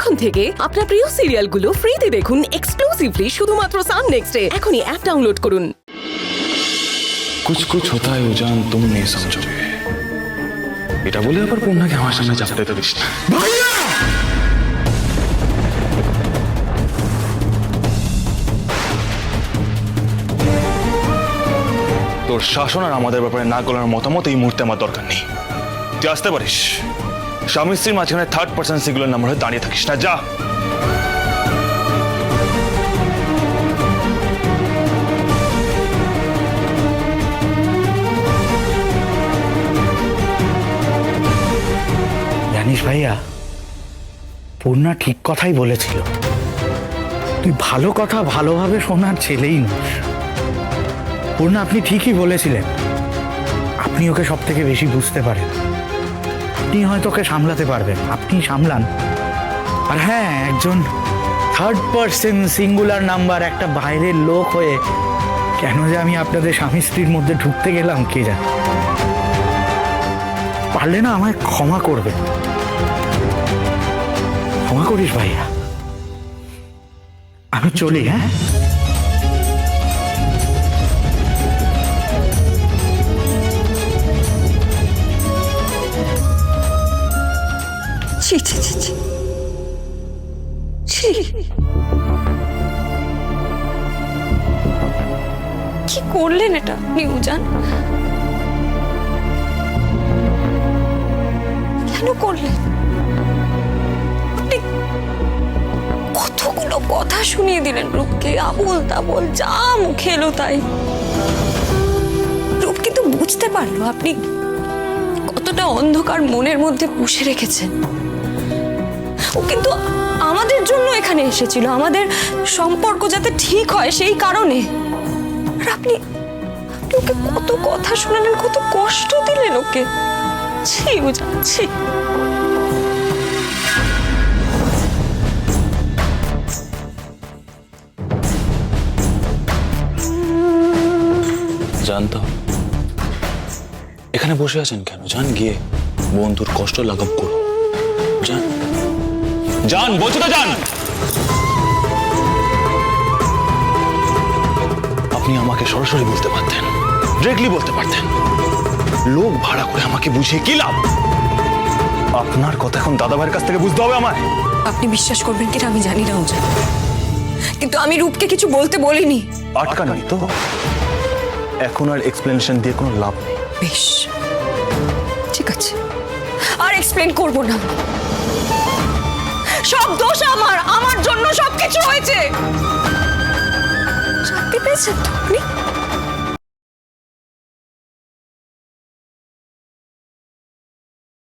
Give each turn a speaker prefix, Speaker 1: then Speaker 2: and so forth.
Speaker 1: এখন থেকে আপনার প্রিয় সিরিয়ালগুলো ফ্রিতে দেখুন এক্সক্লুসিভলি শুধুমাত্র সান নেক্সটে। এখনই অ্যাপ ডাউনলোড করুন।
Speaker 2: कुछ कुछ होता है उजान, तुम नहीं समझोगे। এটা বলে আবার পূর্ণাকে আমার সামনে চাপতে দিস না। ভাইয়া! তোর শাসন আর আমাদের ব্যাপারে না গলার মতামত এই মুহূর্তে আমার দরকার নেই। তুই আসতে পারিস, স্বামী স্ত্রীর মাঝখানে থার্ড পার্সন সিঙ্গুলার নাম্বার হয়ে দাঁড়িয়ে থাকিস না, যা।
Speaker 3: জানিস ভাইয়া, পূর্ণা ঠিক কথাই বলেছিল। তুই ভালো কথা ভালোভাবে শোনার ছেলেই নস। পূর্ণা, আপনি ঠিকই বলেছিলেন। আপনি ওকে সব থেকে বেশি বুঝতে পারেন। আপনি হয়তো ওকে সামলাতে পারবেন, আপনি সামলান। আর হ্যাঁ, একজন থার্ড পার্সন সিঙ্গুলার নাম্বার একটা বাইরের লোক হয়ে কেন যে আমি আপনাদের স্বামী স্ত্রীর মধ্যে ঢুকতে গেলাম কে জানে। পারলে না আমায় ক্ষমা করবেন। ক্ষমা করিস ভাইয়া, আমি চলি। হ্যাঁ,
Speaker 4: ছি ছি ছি ছি ছি, কি করলেন এটা আপনি উজান? কেন করলেন? আপনি কতগুলো কথা শুনিয়ে দিলেন রূপকে, আবোল তাবোল যা মুখে এলো তাই। রূপ কিন্তু বুঝতে পারলো আপনি কতটা অন্ধকার মনের মধ্যে পুষে রেখেছেন। ও কিন্তু আমাদের জন্য এখানে এসেছিল, আমাদের সম্পর্ক যাতে ঠিক হয় সেই কারণে। আর আপনি ওকে কত কথা শোনালেন, কত কষ্ট দিলেন ওকে। ছি উজান, ছি।
Speaker 2: জানতো এখানে বসে আছেন কেন? যান, গিয়ে বন্ধুর কষ্ট লাঘব করো। যান, যান বলছো তো, যান। আপনি আমাকে সরাসরি বলতে পারতেন, ডিরেক্টলি বলতে পারতেন। লোক ভাড়া করে আমাকে বুঝিয়ে কি লাভ? আপনার কথা এখন দাদাভাইয়ের কাছ থেকে বুঝতে হবে আমায়।
Speaker 4: আপনি বিশ্বাস করবেন কিনা আমি জানি না উজান, কিন্তু আমি রূপকে কিছু বলতে বলিনি।
Speaker 2: আটকা নেই তো, এখন আর এক্সপ্লেনেশন দিয়ে কোনো লাভ নেই।
Speaker 4: বেশ, ঠিক আছে, আর এক্সপ্লেন করব না। সব দোষ আমার, আমার জন্য সবকিছু হয়েছে। শান্তি পেয়েছেন তো আপনি?